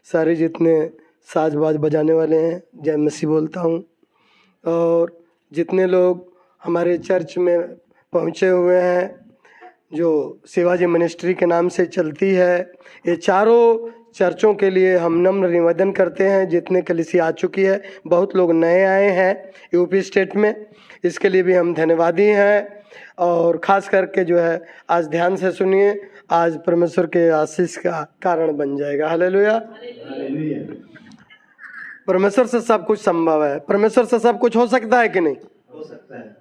सारे जितने साज बाज बजाने वाले हैं, जय मसीह बोलता हूँ। और जितने लोग हमारे चर्च में पहुँचे हुए हैं, जो शिवाजी मिनिस्ट्री के नाम से चलती है, ये चारों चर्चों के लिए हम नम्र निवेदन करते हैं। जितने कलीसिया आ चुकी है, बहुत लोग नए आए हैं यूपी स्टेट में, इसके लिए भी हम धन्यवादी हैं। और ख़ास करके जो है आज ध्यान से सुनिए, आज परमेश्वर के आशीष का कारण बन जाएगा। हालेलुया। परमेश्वर से सब कुछ संभव है, परमेश्वर से सब कुछ हो सकता है कि नहीं? हो सकता है।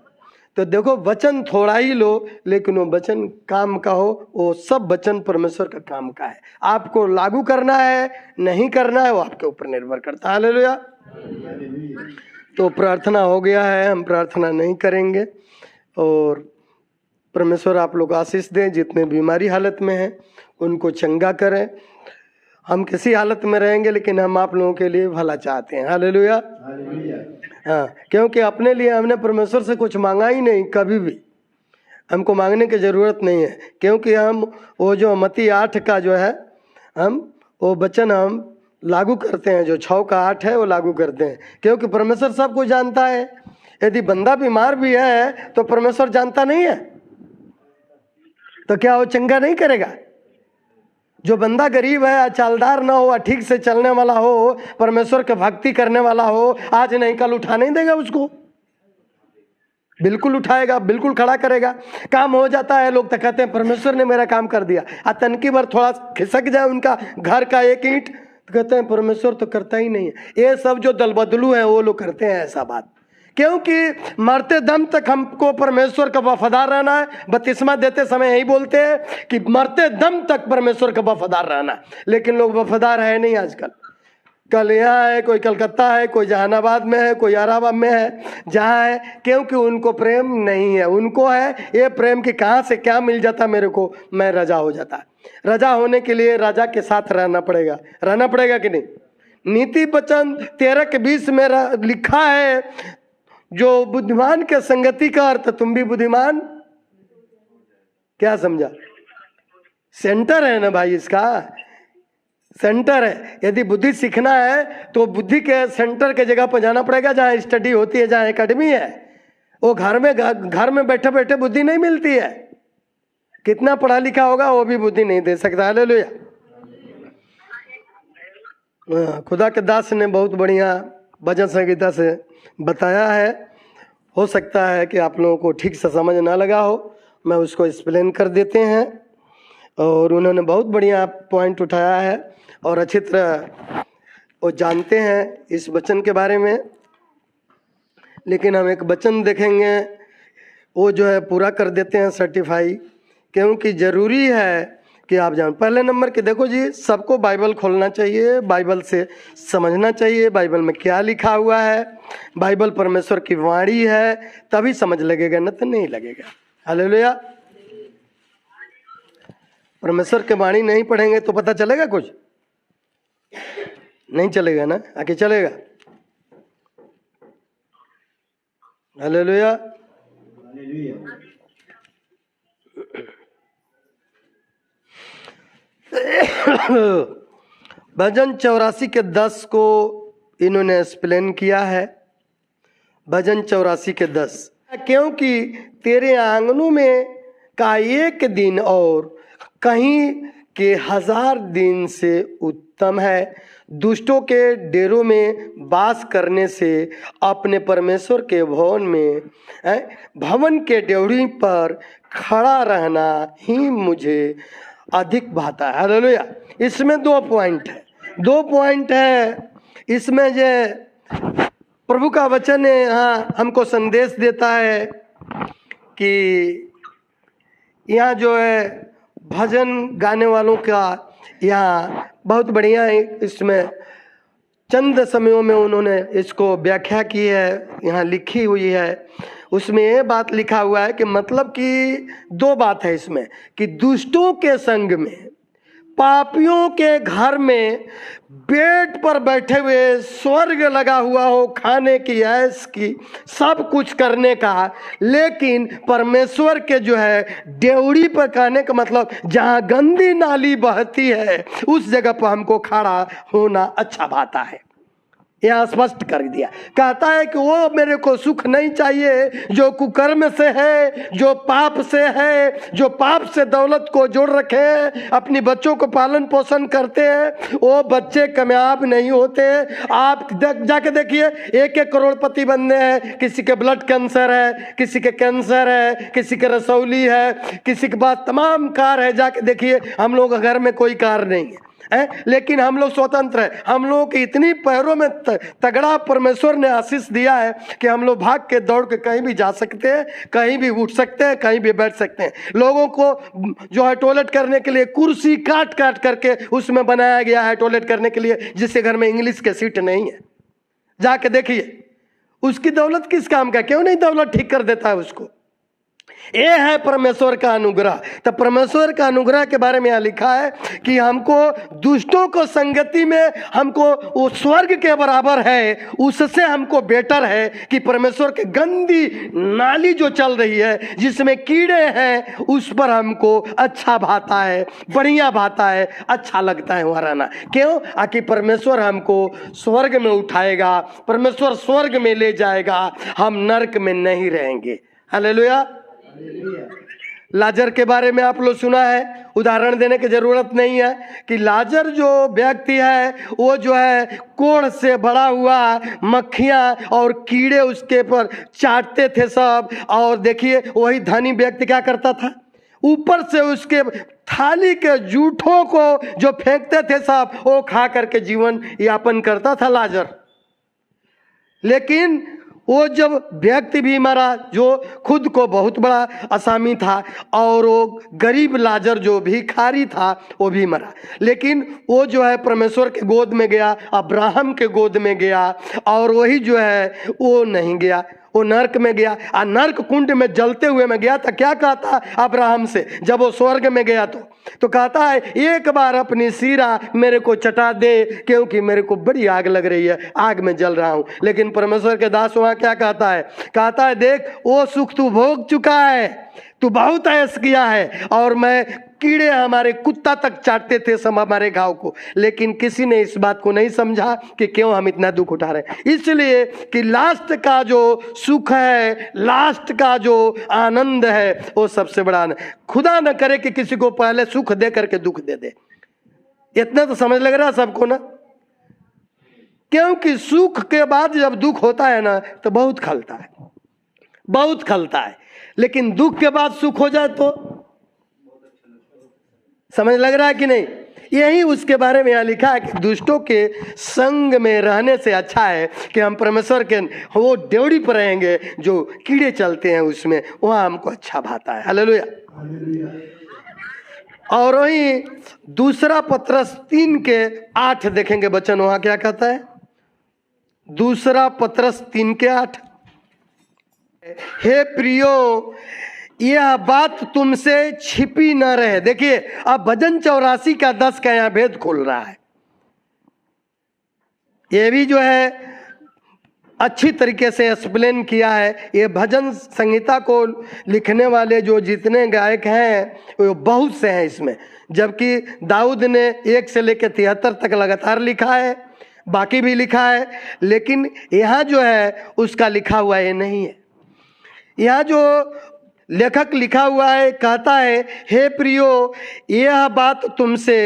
तो देखो, वचन थोड़ा ही लो, लेकिन वो वचन काम का हो, वो सब वचन परमेश्वर का काम का है। आपको लागू करना है नहीं करना है, वो आपके ऊपर निर्भर करता है। हालेलुया। तो प्रार्थना हो गया है, हम प्रार्थना नहीं करेंगे। और परमेश्वर आप लोग आशीष दें, जितने बीमारी हालत में हैं उनको चंगा करें। हम किसी हालत में रहेंगे, लेकिन हम आप लोगों के लिए भला चाहते हैं। हालेलुया। हाँ, क्योंकि अपने लिए हमने परमेश्वर से कुछ मांगा ही नहीं कभी भी, हमको मांगने की ज़रूरत नहीं है। क्योंकि हम वो जो मत्ती 8 का जो है, हम वो वचन हम लागू करते हैं, जो 6 का 8 है वो लागू करते हैं। क्योंकि परमेश्वर सब कुछ जानता है। यदि बंदा बीमार भी है तो परमेश्वर जानता नहीं है, तो क्या वो चंगा नहीं करेगा? जो बंदा गरीब है, चालदार ना हो, ठीक से चलने वाला हो, परमेश्वर के भक्ति करने वाला हो, आज नहीं कल उठा नहीं देगा उसको? बिल्कुल उठाएगा, बिल्कुल खड़ा करेगा। काम हो जाता है, लोग तो कहते हैं परमेश्वर ने मेरा काम कर दिया। तनकी बार थोड़ा खिसक जाए उनका घर का एक ईंट, तो कहते हैं परमेश्वर तो करता ही नहीं है। ये सब जो दल बदलू है वो लोग करते हैं ऐसा बात। क्योंकि मरते दम तक हमको परमेश्वर का वफादार रहना है। बपतिस्मा देते समय यही बोलते हैं कि मरते दम तक परमेश्वर का वफादार रहना है, लेकिन लोग वफादार है नहीं आजकल। कल यहाँ है, कोई कलकत्ता है, कोई जहानाबाद में है, कोई याराबाद में है, जहाँ है, क्योंकि उनको प्रेम नहीं है। उनको है ये प्रेम कि कहाँ से क्या मिल जाता मेरे को, मैं रजा हो जाता। रजा होने के लिए राजा के साथ रहना पड़ेगा। रहना पड़ेगा कि नहीं? नीति वचन 13:20 में लिखा है, जो बुद्धिमान के संगति का अर्थ, तुम भी बुद्धिमान। क्या समझा? सेंटर है ना भाई, इसका सेंटर है। यदि बुद्धि सीखना है तो बुद्धि के सेंटर के जगह पर जाना पड़ेगा, जहाँ स्टडी होती है, जहाँ एकेडमी है। वो घर में बैठे बैठे बुद्धि नहीं मिलती है। कितना पढ़ा लिखा होगा वो भी बुद्धि नहीं दे सकता। हालेलुया। खुदा के दास ने बहुत बढ़िया भजन संगीता से बताया है। हो सकता है कि आप लोगों को ठीक से समझ ना लगा हो, मैं उसको एक्सप्लेन कर देते हैं। और उन्होंने बहुत बढ़िया पॉइंट उठाया है और अच्छी तरह वो जानते हैं इस वचन के बारे में। लेकिन हम एक वचन देखेंगे, वो जो है पूरा कर देते हैं सर्टिफाई, क्योंकि ज़रूरी है कि आप जान। पहले नंबर के देखो जी, सबको बाइबल खोलना चाहिए, बाइबल से समझना चाहिए बाइबल में क्या लिखा हुआ है। बाइबल परमेश्वर की वाणी है, तभी समझ लगेगा, न तो नहीं लगेगा। हालेलुया। परमेश्वर के वाणी नहीं पढ़ेंगे तो पता चलेगा कुछ? नहीं चलेगा ना, आगे चलेगा। हालेलुया। भजन 84:10 को इन्होंने एक्सप्लेन किया है। भजन 84:10, क्योंकि तेरे आंगनों में का एक दिन और कहीं के 1000 दिन से उत्तम है। दुष्टों के डेरों में वास करने से अपने परमेश्वर के भवन के ड्योढ़ी पर खड़ा रहना ही मुझे अधिक भाता है। हालेलुया। इसमें 2 पॉइंट है। इसमें जो प्रभु का वचन है, हाँ, हमको संदेश देता है कि यहाँ जो है भजन गाने वालों का यहाँ बहुत बढ़िया है। इसमें चंद समयों में उन्होंने इसको व्याख्या की है, यहाँ लिखी हुई है। उसमें ये बात लिखा हुआ है कि मतलब कि 2 बात है इसमें, कि दुष्टों के संग में पापियों के घर में बेड पर बैठे हुए स्वर्ग लगा हुआ हो, खाने की, ऐश की, सब कुछ करने का, लेकिन परमेश्वर के जो है डेवड़ी पर, कहने का मतलब जहां गंदी नाली बहती है उस जगह पर हमको खड़ा होना अच्छा भाता है। यह स्पष्ट कर दिया। कहता है कि वो मेरे को सुख नहीं चाहिए जो कुकर्म से है, जो पाप से है, जो पाप से दौलत को जोड़ रखे, अपनी बच्चों को पालन पोषण करते हैं, वो बच्चे कामयाब नहीं होते। आप जाके देखिए, 1-1 करोड़पति बनने हैं, किसी के ब्लड कैंसर है, किसी के कैंसर है, किसी के रसौली है, किसी के पास तमाम कार है। जाके देखिए, हम लोग के घर में कोई कार नहीं है, लेकिन हम लोग स्वतंत्र हैं। हम लोगों की इतनी पैरों में तगड़ा परमेश्वर ने आशीष दिया है कि हम लोग भाग के दौड़ के कहीं भी जा सकते हैं, कहीं भी उठ सकते हैं, कहीं भी बैठ सकते हैं। लोगों को जो है टॉयलेट करने के लिए कुर्सी काट काट करके उसमें बनाया गया है टॉयलेट करने के लिए, जिसके घर में इंग्लिश के सीट नहीं है। जाके देखिए, उसकी दौलत किस काम का? क्यों नहीं दौलत ठीक कर देता है उसको? ये है परमेश्वर का अनुग्रह। तो परमेश्वर का अनुग्रह के बारे में यहाँ लिखा है कि हमको दुष्टों को संगति में, हमको वो स्वर्ग के बराबर है, उससे हमको बेटर है कि परमेश्वर के गंदी नाली जो चल रही है जिसमें कीड़े हैं, उस पर हमको अच्छा भाता है, बढ़िया भाता है, अच्छा लगता है वहाँ रहना। क्यों? आकि परमेश्वर हमको स्वर्ग में उठाएगा, परमेश्वर स्वर्ग में ले जाएगा, हम नरक में नहीं रहेंगे। हालेलुया। लाजर के बारे में आप लोग सुना है, उदाहरण देने की जरूरत नहीं है कि लाजर जो व्यक्ति है वो जो है कोढ़ से बड़ा हुआ, मक्खियां और कीड़े उसके पर चाटते थे सब। और देखिए, वही धनी व्यक्ति क्या करता था, ऊपर से उसके थाली के जूठों को जो फेंकते थे सब, वो खा करके जीवन यापन करता था लाजर। लेकिन वो जब व्यक्ति भी मरा जो खुद को बहुत बड़ा असामी था, और वो गरीब लाजर जो भिखारी था वो भी मरा। लेकिन वो जो है परमेश्वर के गोद में गया, अब्राहम के गोद में गया, और वही जो है वो नहीं गया, वो नरक में गया। नरक कुंड में जलते हुए में गया था। क्या कहता अब्राहम से जब वो स्वर्ग में गया तो कहता है, एक बार अपनी सिरा मेरे को चटा दे, क्योंकि मेरे को बड़ी आग लग रही है, आग में जल रहा हूं। लेकिन परमेश्वर के दास वहां क्या कहता है? कहता है, देख वो सुख तू भोग चुका है, तू बहुत ऐश किया है, और मैं कीड़े हमारे कुत्ता तक चाटते थे सब हमारे घाव को, लेकिन किसी ने इस बात को नहीं समझा कि क्यों हम इतना दुख उठा रहे हैं। इसलिए कि लास्ट का जो सुख है, लास्ट का जो आनंद है, वो सबसे बड़ा आनंद। खुदा न करे कि किसी को पहले सुख दे करके दुख दे दे। इतना तो समझ लग रहा है सबको ना, क्योंकि सुख के बाद जब दुख होता है ना तो बहुत खलता है, बहुत खलता है। लेकिन दुख के बाद सुख हो जाए तो समझ लग रहा है कि नहीं? यही उसके बारे में यहाँ लिखा है कि दुष्टों के संग में रहने से अच्छा है कि हम परमेश्वर के वो ड्योढ़ी पर रहेंगे, जो कीड़े चलते हैं उसमें, वहाँ हमको अच्छा भाता है। हालेलुया। और वही दूसरा पत्रस 3:8 देखेंगे वचन, वहाँ क्या कहता है? दूसरा पत्रस 3:8, हे प्रियो, यह बात तुमसे छिपी न रहे। देखिए, अब भजन 84 का 10 का यहाँ भेद खोल रहा है। ये भी जो है अच्छी तरीके से एक्सप्लेन किया है। ये भजन संहिता को लिखने वाले जो जितने गायक हैं वो बहुत से हैं इसमें, जबकि दाऊद ने 1 से लेकर 73 तक लगातार लिखा है, बाकी भी लिखा है। लेकिन यहाँ जो है उसका लिखा हुआ ये नहीं है। यहाँ जो लेखक लिखा हुआ है, कहता है, हे प्रियो, यह बात तुमसे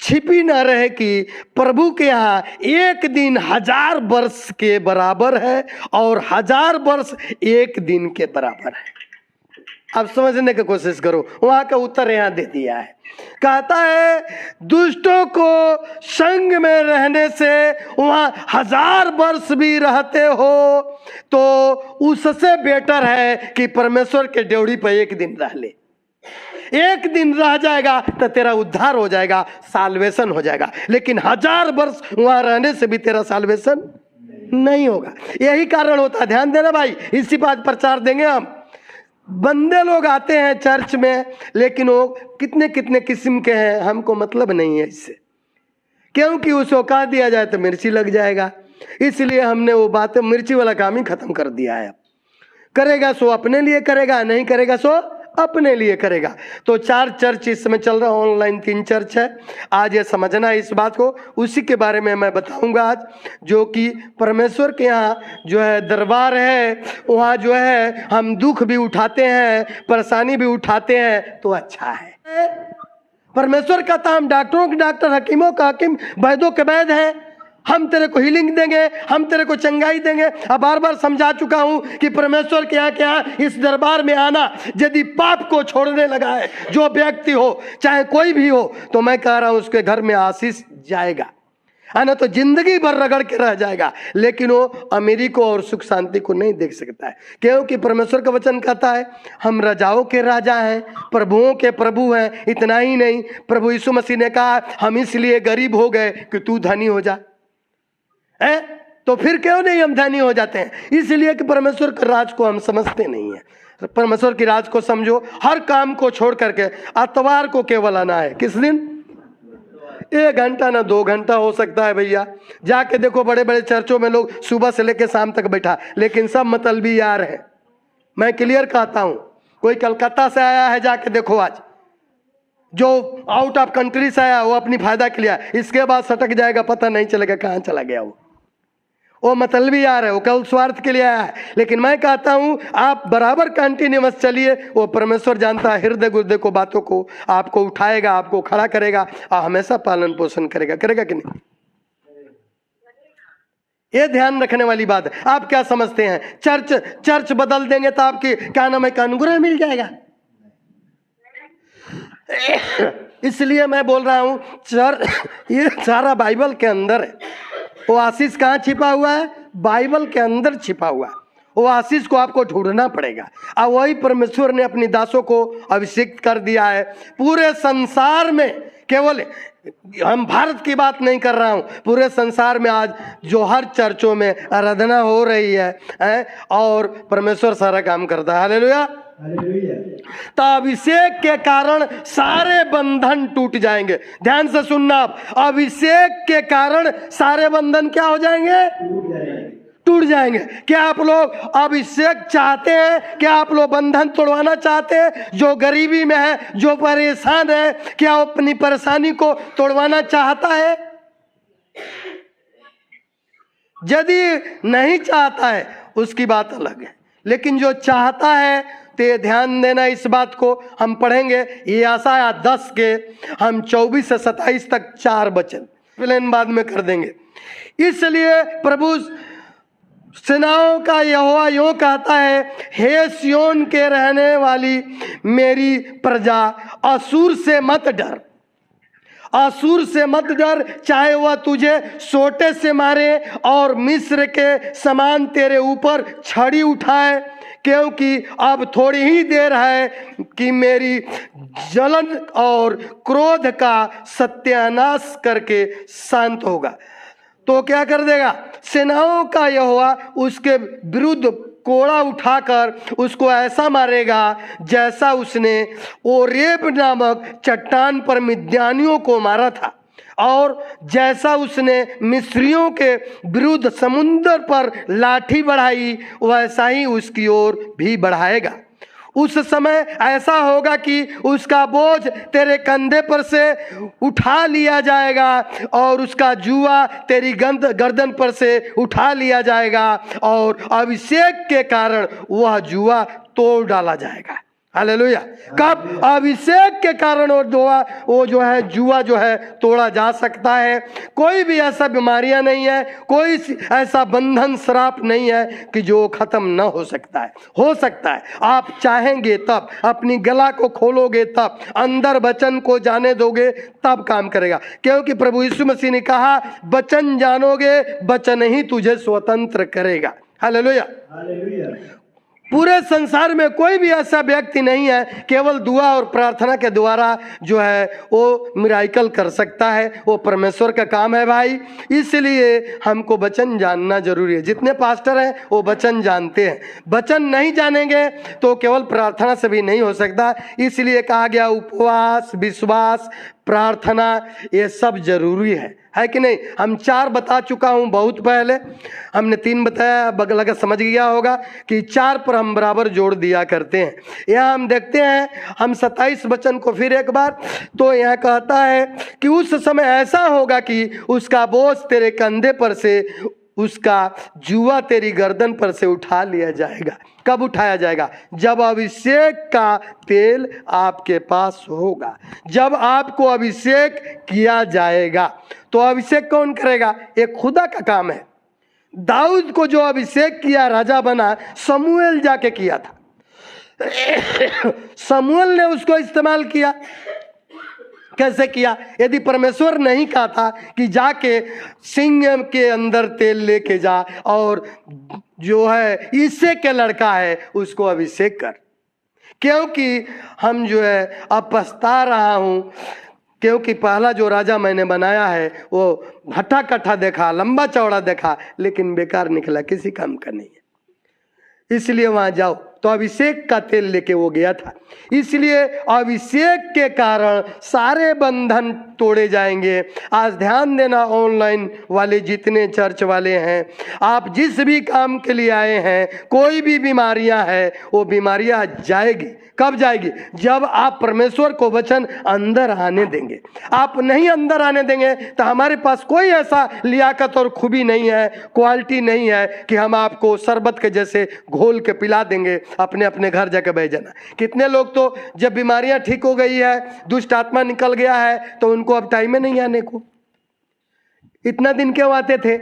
छिपी न रहे कि प्रभु के यहाँ एक दिन 1000 वर्ष के बराबर है, और 1000 वर्ष एक दिन के बराबर है। अब समझने की कोशिश करो, वहां का उत्तर यहाँ दे दिया है। कहता है, दुष्टों को संग में रहने से वहां 1000 वर्ष भी रहते हो तो उससे बेटर है कि परमेश्वर के ड्योढ़ी पर एक दिन रह ले। एक दिन रह जाएगा तो तेरा उद्धार हो जाएगा, साल्वेशन हो जाएगा। लेकिन 1000 वर्ष वहां रहने से भी तेरा साल्वेशन नहीं होगा। यही कारण होता है, ध्यान देना भाई, इसी बात प्रचार देंगे हम। बंदे लोग आते हैं चर्च में, लेकिन वो कितने कितने किस्म के हैं, हमको मतलब नहीं है इससे, क्योंकि उसको कहा दिया जाए तो मिर्ची लग जाएगा। इसलिए हमने वो बातें, मिर्ची वाला काम ही खत्म कर दिया है। करेगा सो अपने लिए करेगा, नहीं करेगा सो अपने लिए करेगा। तो 4 चर्च इस समय चल रहा है, ऑनलाइन 3 चर्च है। आज ये समझना है इस बात को, उसी के बारे में मैं बताऊंगा आज, जो कि परमेश्वर के यहाँ जो है दरबार है, वहाँ जो है हम दुख भी उठाते हैं, परेशानी भी उठाते हैं, तो अच्छा है। परमेश्वर का काम डॉक्टरों के डॉक्टर, हकीमों का हकीम, वैद्यों के वैद है। हम तेरे को हीलिंग देंगे, हम तेरे को चंगाई देंगे। अब बार बार समझा चुका हूं कि परमेश्वर के यहाँ क्या, इस दरबार में आना, यदि पाप को छोड़ने लगा है जो व्यक्ति हो, चाहे कोई भी हो, तो मैं कह रहा हूं उसके घर में आशीष जाएगा, है ना। तो जिंदगी भर रगड़ के रह जाएगा, लेकिन वो अमीरी को और सुख शांति को नहीं देख सकता है, क्योंकि परमेश्वर का वचन कहता है हम राजाओं के राजा हैं, प्रभुओं के प्रभु हैं। इतना ही नहीं, प्रभु यीशु मसीह ने कहा हम इसलिए गरीब हो गए कि तू धनी हो जा। तो फिर क्यों नहीं हम धनी हो जाते हैं? इसलिए कि परमेश्वर के राज को हम समझते नहीं है। परमेश्वर की राज को समझो, हर काम को छोड़ करके अतवार को केवल आना है। किस दिन? 1 घंटा ना 2 घंटा हो सकता है भैया। जाके देखो बड़े बड़े चर्चों में लोग सुबह से लेकर शाम तक बैठा, लेकिन सब मतलबी यार है। मैं क्लियर कहता हूं, कोई कलकत्ता से आया है, जाके देखो आज, जो आउट ऑफ कंट्री से आया वो अपनी फायदा के लिए, इसके बाद सटक जाएगा, पता नहीं चलेगा कहाँ चला गया वो मतलबी यार है, वो कल स्वार्थ के लिए आया है। लेकिन मैं कहता हूं आप बराबर कंटिन्यूअस चलिए, वो परमेश्वर जानता है हृदय गुर्दे को, बातों को, आपको उठाएगा, आपको खड़ा करेगा और हमेशा पालन पोषण करेगा। करेगा कि नहीं? ये ध्यान रखने वाली बात है। आप क्या समझते हैं चर्च बदल देंगे तो आपकी क्या नाम है, अनुग्रह मिल जाएगा? इसलिए मैं बोल रहा हूं ये सारा बाइबल के अंदर है। वो आशीष कहाँ छिपा हुआ है? बाइबल के अंदर छिपा हुआ है। वो आशीष को आपको ढूंढना पड़ेगा, और वही परमेश्वर ने अपनी दासों को अभिषेक कर दिया है। पूरे संसार में, केवल हम भारत की बात नहीं कर रहा हूं, पूरे संसार में आज जो हर चर्चों में आराधना हो रही है और परमेश्वर सारा काम करता है। हालेलुया। तो अभिषेक के कारण सारे बंधन टूट जाएंगे। ध्यान से सुनना आप, अभिषेक के कारण सारे बंधन क्या हो जाएंगे? टूट जाएंगे। क्या आप लोग अभिषेक चाहते हैं? क्या आप लोग बंधन तोड़वाना चाहते हैं? जो गरीबी में है, जो परेशान है, क्या वो अपनी परेशानी को तोड़वाना चाहता है? यदि नहीं चाहता है उसकी बात अलग है, लेकिन जो चाहता है तो ये ध्यान देना इस बात को। हम पढ़ेंगे यशायाह 10 के हम 24 से 27 तक 4 वचन, प्लेन बाद में कर देंगे। इसलिए प्रभु सेनाओं का यहोवा यूं कहता है, हे सिय्योन के रहने वाली मेरी प्रजा, असूर से मत डर, असूर से मत डर, चाहे वह तुझे सोटे से मारे और मिस्र के समान तेरे ऊपर छड़ी उठाए, क्योंकि अब थोड़ी ही देर है कि मेरी जलन और क्रोध का सत्यानाश करके शांत होगा। तो क्या कर देगा? सेनाओं का यहोवा उसके विरुद्ध कोड़ा उठाकर उसको ऐसा मारेगा जैसा उसने ओरेब नामक चट्टान पर मिद्यानियों को मारा था, और जैसा उसने मिस्रियों के विरुद्ध समुद्र पर लाठी बढ़ाई, वैसा ही उसकी ओर भी बढ़ाएगा। उस समय ऐसा होगा कि उसका बोझ तेरे कंधे पर से उठा लिया जाएगा और उसका जुआ तेरी गर्दन पर से उठा लिया जाएगा, और अभिषेक के कारण वह जुआ तोड़ डाला जाएगा। हालेलुया। कब? अभिषेक के कारण वो जो है जुआ जो है तोड़ा जा सकता है। कोई भी ऐसा बीमारियां नहीं है, कोई ऐसा बंधन श्राप नहीं है कि जो खत्म ना हो सकता है। हो सकता है, आप चाहेंगे तब, अपनी गला को खोलोगे तब, अंदर वचन को जाने दोगे तब काम करेगा। क्योंकि प्रभु यीशु मसीह ने कहा, वचन जानोगे, वचन ही तुझे स्वतंत्र करेगा। हालेलुया। पूरे संसार में कोई भी ऐसा व्यक्ति नहीं है केवल दुआ और प्रार्थना के द्वारा जो है वो मिराइकल कर सकता है। वो परमेश्वर का काम है भाई। इसलिए हमको वचन जानना जरूरी है। जितने पास्टर हैं वो वचन जानते हैं। वचन नहीं जानेंगे तो केवल प्रार्थना से भी नहीं हो सकता। इसलिए कहा गया उपवास, विश्वास, प्रार्थना ये सब जरूरी है कि नहीं। हम 4 बता चुका हूँ बहुत पहले, हमने 3 बताया, बगल का समझ गया होगा कि 4 पर हम बराबर जोड़ दिया करते हैं। यहाँ हम देखते हैं, हम 27 वचन को फिर एक बार, तो यहाँ कहता है कि उस समय ऐसा होगा कि उसका बोझ तेरे कंधे पर से, उसका जुआ तेरी गर्दन पर से उठा लिया जाएगा। कब उठाया जाएगा? जब अभिषेक का तेल आपके पास होगा, जब आपको अभिषेक किया जाएगा। तो अभिषेक कौन करेगा? ये खुदा का काम है। दाऊद को जो अभिषेक किया, राजा बना, शमूएल जाके किया था। शमूएल ने उसको इस्तेमाल किया। कैसे किया? यदि परमेश्वर नहीं कहा था कि जाके सिंह के अंदर तेल लेके जा और जो है ईसे के लड़का है उसको अभिषेक कर, क्योंकि हम जो है अब पछता रहा हूं, क्योंकि पहला जो राजा मैंने बनाया है वो भट्टा कट्ठा देखा, लंबा चौड़ा देखा, लेकिन बेकार निकला, किसी काम का नहीं है। इसलिए वहां जाओ। तो अभिषेक का तेल लेके वो गया था। इसलिए अभिषेक के कारण सारे बंधन तोड़े जाएंगे। आज ध्यान देना, ऑनलाइन वाले जितने चर्च वाले हैं, आप जिस भी काम के लिए आए हैं, कोई भी बीमारियां हैं, वो बीमारियां जाएगी। कब जाएगी? जब आप परमेश्वर को वचन अंदर आने देंगे। आप नहीं अंदर आने देंगे तो हमारे पास कोई ऐसा लियाकत और खूबी नहीं है, क्वालिटी नहीं है कि हम आपको शरबत के जैसे घोल के पिला देंगे, अपने अपने घर जाकर बैठ जाना। कितने लोग तो जब बीमारियां ठीक हो गई है, दुष्ट आत्मा निकल गया है, तो उनको अब टाइम में नहीं आने को। इतना दिन क्यों आते थे?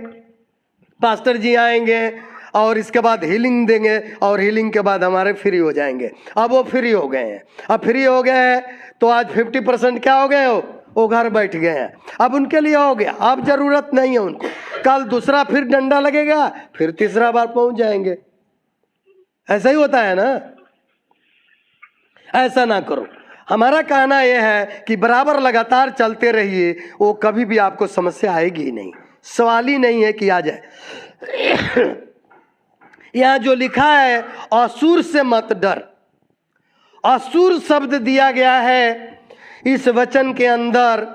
पास्टर जी आएंगे और इसके बाद हीलिंग देंगे और हीलिंग के बाद हमारे फ्री हो जाएंगे। अब वो फ्री हो गए हैं। अब फ्री हो गए हैं तो आज 50% क्या हो गए हो? वो घर बैठ गए हैं। अब उनके लिए हो गया, अब जरूरत नहीं है उनको। कल दूसरा फिर डंडा लगेगा, फिर तीसरा बार पहुंच जाएंगे। ऐसा ही होता है ना। ऐसा ना करो। हमारा कहना यह है कि बराबर लगातार चलते रहिए, वो कभी भी आपको समस्या आएगी ही नहीं। सवाल ही नहीं है कि आ जाए। यहां जो लिखा है, असुर से मत डर। असुर शब्द दिया गया है इस वचन के अंदर।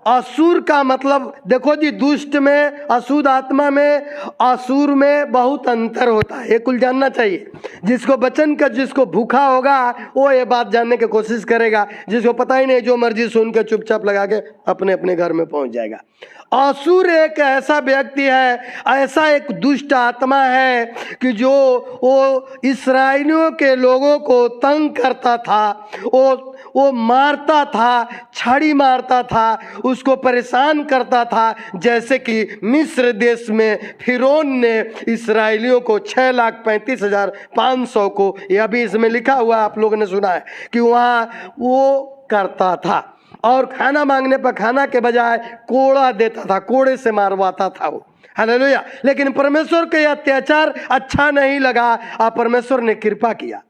असुर का मतलब देखो जी, दुष्ट में, अशुद्ध आत्मा में, असुर में बहुत अंतर होता है। ये कुल जानना चाहिए। जिसको वचन का, जिसको भूखा होगा वो ये बात जानने की कोशिश करेगा। जिसको पता ही नहीं, जो मर्जी सुन के चुपचाप लगा के अपने अपने घर में पहुंच जाएगा। असुर एक ऐसा व्यक्ति है, ऐसा एक दुष्ट आत्मा है कि जो वो इस्राएलियों के लोगों को तंग करता था, वो मारता था, छड़ी मारता था, उसको परेशान करता था। जैसे कि मिस्र देश में फिरौन ने इस्राएलियों को 6,35,500 को, यह भी इसमें लिखा हुआ आप लोगों ने सुना है कि वहाँ वो करता था। और खाना मांगने पर खाना के बजाय कोड़ा देता था, कोड़े से मारवाता था वो। हालेलुया। लेकिन परमेश्वर के अत्याचार अच्छा नहीं लगा और परमेश्वर ने कृपा किया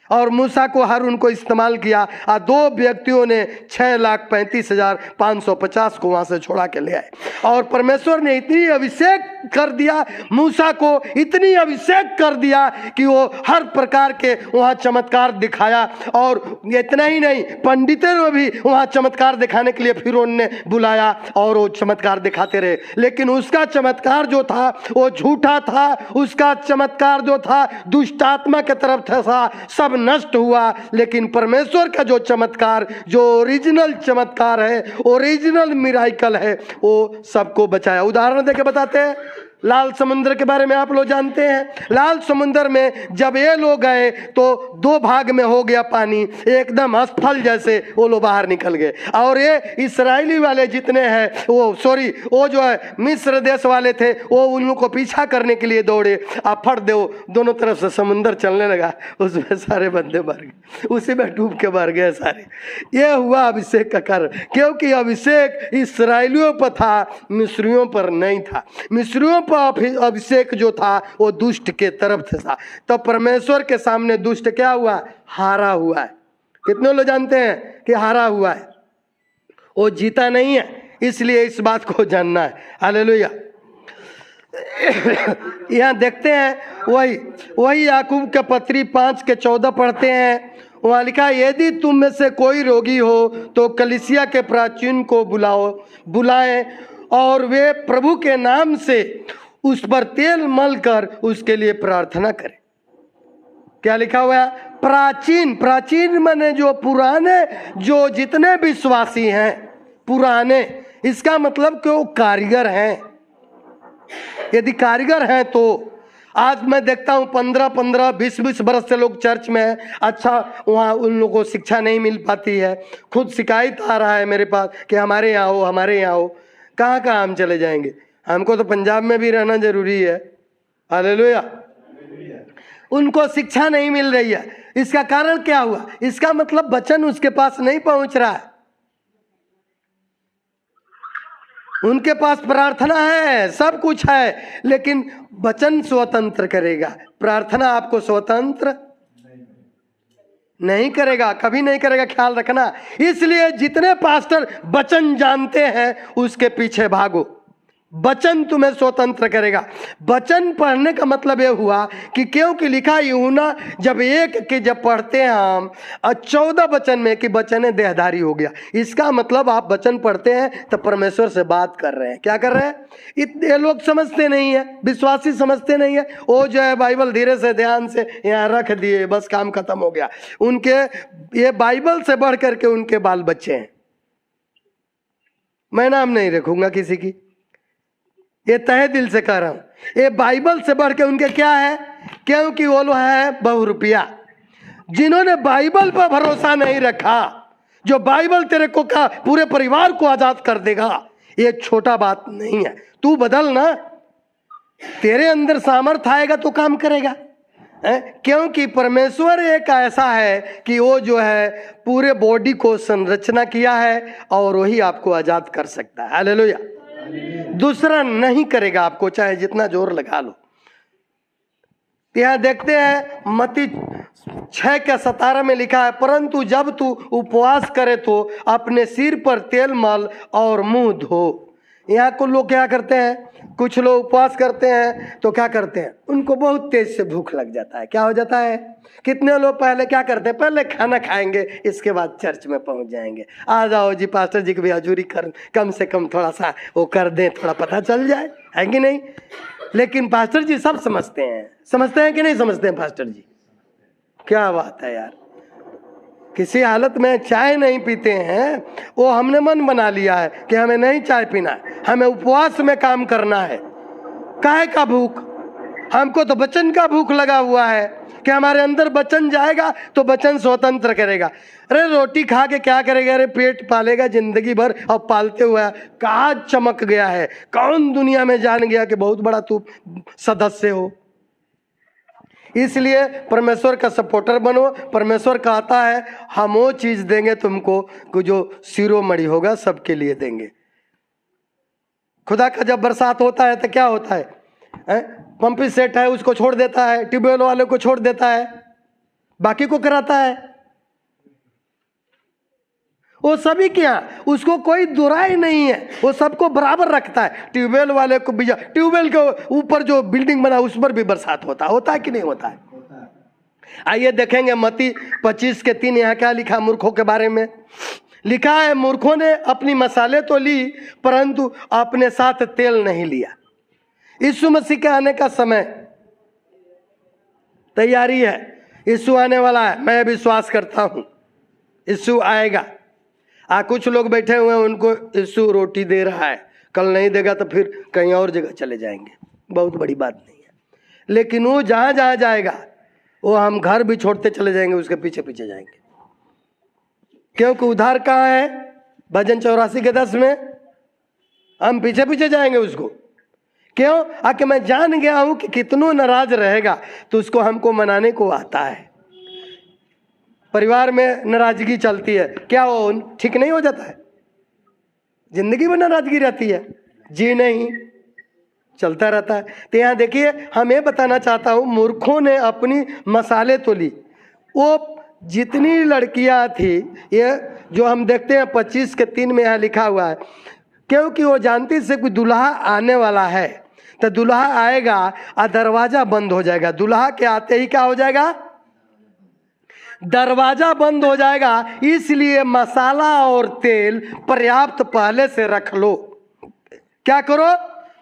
और मूसा को, हारून को इस्तेमाल किया। और 2 व्यक्तियों ने 6,35,550 को वहां से छोड़ा के ले आए। और परमेश्वर ने इतनी अभिषेक कर दिया मूसा को, इतनी अभिषेक कर दिया कि वो हर प्रकार के वहां चमत्कार दिखाया। और इतना ही नहीं, पंडितों ने भी वहां चमत्कार दिखाने के लिए फिरौन ने बुलाया और वो चमत्कार दिखाते रहे। लेकिन उसका चमत्कार जो था वो झूठा था। उसका चमत्कार जो था दुष्ट आत्मा की तरफ था, सब नष्ट हुआ। लेकिन परमेश्वर का जो चमत्कार, जो ओरिजिनल चमत्कार है, ओरिजिनल मिराइकल है, वो सबको बचाया। उदाहरण देके बताते हैं, लाल समुद्र के बारे में आप लोग जानते हैं। लाल समुद्र में जब ये लोग गए तो 2 भाग में हो गया पानी, एकदम असफल जैसे वो लोग बाहर निकल गए। और ये इस्राएली वाले जितने हैं, वो जो है मिस्र देश वाले थे, वो उन लोगों को पीछा करने के लिए दौड़े। आप फट दो, दोनों तरफ से समुद्र चलने लगा, उसमें सारे बंदे मर गए, उसी में डूब के मर गए सारे। ये हुआ अभिषेक का कारण, क्योंकि अभिषेक इस्राएलियों पर था, मिस्रियों पर नहीं था। मिस्रियों पर अभिषेक जो था वो दुष्ट के तरफ था। तो परमेश्वर के सामने दुष्ट क्या हुआ? हारा हुआ है। कितने लोग जानते हैं कि हारा हुआ है, वो जीता नहीं है। इसलिए इस बात को जानना है। हालेलुया। यहाँ देखते हैं वही याकूब के पत्री 5:14 पढ़ते हैं। वहाँ लिखा, यदि तुम में से कोई रोगी हो तो कलीसिया के प्राचीन को बुलाएं और वे प्रभु के नाम से उस पर तेल मल कर उसके लिए प्रार्थना करें। क्या लिखा हुआ है? प्राचीन माने जो पुराने, जो जितने विश्वासी हैं पुराने, इसका मतलब कि वो कारीगर हैं। यदि कारीगर हैं तो आज मैं देखता हूँ 15-15, 20-20 बरस से लोग चर्च में हैं, अच्छा वहाँ उन लोगों को शिक्षा नहीं मिल पाती है। खुद शिकायत आ रहा है मेरे पास कि हमारे यहाँ हो, हमारे यहाँ हो। कहाँ कहाँ हम चले जाएंगे? हमको तो पंजाब में भी रहना जरूरी है। हालेलुया। उनको शिक्षा नहीं मिल रही है। इसका कारण क्या हुआ? इसका मतलब वचन उसके पास नहीं पहुंच रहा है। उनके पास प्रार्थना है, सब कुछ है, लेकिन वचन स्वतंत्र करेगा, प्रार्थना आपको स्वतंत्र नहीं करेगा, कभी नहीं करेगा। ख्याल रखना। इसलिए जितने पास्टर वचन जानते हैं उसके पीछे भागो। वचन तुम्हें स्वतंत्र करेगा। वचन पढ़ने का मतलब यह हुआ कि क्योंकि लिखा यूहन्ना जब पढ़ते हैं हम 14 वचन में कि वचन देहधारी हो गया। इसका मतलब आप वचन पढ़ते हैं तो परमेश्वर से बात कर रहे हैं। क्या कर रहे हैं? इतने लोग समझते नहीं है, विश्वासी समझते नहीं है। वो जो है बाइबल धीरे से ध्यान से यहाँ रख दिए, बस काम खत्म हो गया। उनके ये बाइबल से बढ़ करके उनके बाल बच्चे हैं। मैं नाम नहीं रखूंगा किसी की, ये तहे दिल से कह रहा हूं। ये बाइबल से बढ़ के उनके क्या है? क्योंकि वो लोग है बहुरुपिया। जिन्होंने बाइबल पर भरोसा नहीं रखा, जो बाइबल तेरे को का पूरे परिवार को आजाद कर देगा, ये छोटा बात नहीं है। तू बदल ना, तेरे अंदर सामर्थ आएगा तो काम करेगा। क्योंकि परमेश्वर एक ऐसा है कि वो जो है पूरे बॉडी को संरचना किया है और वही आपको आजाद कर सकता है। हालेलुया। दूसरा नहीं करेगा आपको, चाहे जितना जोर लगा लो। यहां देखते हैं मत्ती 6:17 में लिखा है, परंतु जब तू उपवास करे तो अपने सिर पर तेल मल और मुंह धो। यहाँ को लोग क्या करते हैं? कुछ लोग उपवास करते हैं तो क्या करते हैं? उनको बहुत तेज से भूख लग जाता है। क्या हो जाता है? कितने लोग पहले क्या करते हैं? पहले खाना खाएंगे, इसके बाद चर्च में पहुंच जाएंगे। आ जाओ जी, पास्टर जी की भी हजूरी कर, कम से कम थोड़ा सा वो कर दें, थोड़ा पता चल जाए, है कि नहीं? लेकिन पास्टर जी सब समझते हैं कि नहीं समझते हैं? पास्टर जी क्या बात है यार, किसी हालत में चाय नहीं पीते हैं। वो हमने मन बना लिया है कि हमें नहीं चाय पीना है, हमें उपवास में काम करना है। काहे का भूख? हमको तो वचन का भूख लगा हुआ है कि हमारे अंदर वचन जाएगा तो वचन स्वतंत्र करेगा। अरे रोटी खा के क्या करेगा? अरे पेट पालेगा जिंदगी भर, और पालते हुए कहाँ चमक गया है? कौन दुनिया में जान गया कि बहुत बड़ा तू सदस्य हो? इसलिए परमेश्वर का सपोर्टर बनो। परमेश्वर कहता है हम वो चीज देंगे तुमको जो शिरोमणि होगा, सबके लिए देंगे। खुदा का जब बरसात होता है तो क्या होता है? पंपिंग सेट है उसको छोड़ देता है, ट्यूबवेल वाले को छोड़ देता है, बाकी को कराता है। वो सभी क्या, उसको कोई दुराई नहीं है, वो सबको बराबर रखता है। ट्यूबवेल वाले को भी, ट्यूबवेल के ऊपर जो बिल्डिंग बना उस पर भी बरसात होता है कि नहीं होता है? आइए देखेंगे मत्ती 25:3। यहाँ क्या लिखा मूर्खों के बारे में? लिखा है, मूर्खों ने अपनी मसाले तो ली परंतु अपने साथ तेल नहीं लिया। यीशु मसीह के आने का समय तैयारी है। यीशु आने वाला है, मैं विश्वास करता हूं यीशु आएगा। कुछ लोग बैठे हुए हैं, उनको यीशु रोटी दे रहा है, कल नहीं देगा तो फिर कहीं और जगह चले जाएंगे, बहुत बड़ी बात नहीं है। लेकिन वो जहां जहां जाएगा वो हम घर भी छोड़ते चले जाएंगे, उसके पीछे पीछे जाएंगे। क्योंकि उधार कहाँ है? भजन 84:10 में हम पीछे पीछे जाएंगे उसको। क्यों? आके मैं जान गया हूं कि कितनों नाराज रहेगा तो उसको हमको मनाने को आता है। परिवार में नाराजगी चलती है, क्या वो ठीक नहीं हो जाता है? जिंदगी में नाराजगी रहती है जी नहीं। चलता रहता है। तो यहाँ देखिए, हम ये बताना चाहता हूँ, मूर्खों ने अपनी मसाले तो ली। वो जितनी लड़कियाँ थी, ये जो हम देखते हैं 25:3 में यहाँ लिखा हुआ है, क्योंकि वो जानती से कोई दूल्हा आने वाला है, तो दूल्हा आएगा और दरवाजा बंद हो जाएगा। दूल्हा के आते ही क्या हो जाएगा? दरवाजा बंद हो जाएगा। इसलिए मसाला और तेल पर्याप्त पहले से रख लो। क्या करो?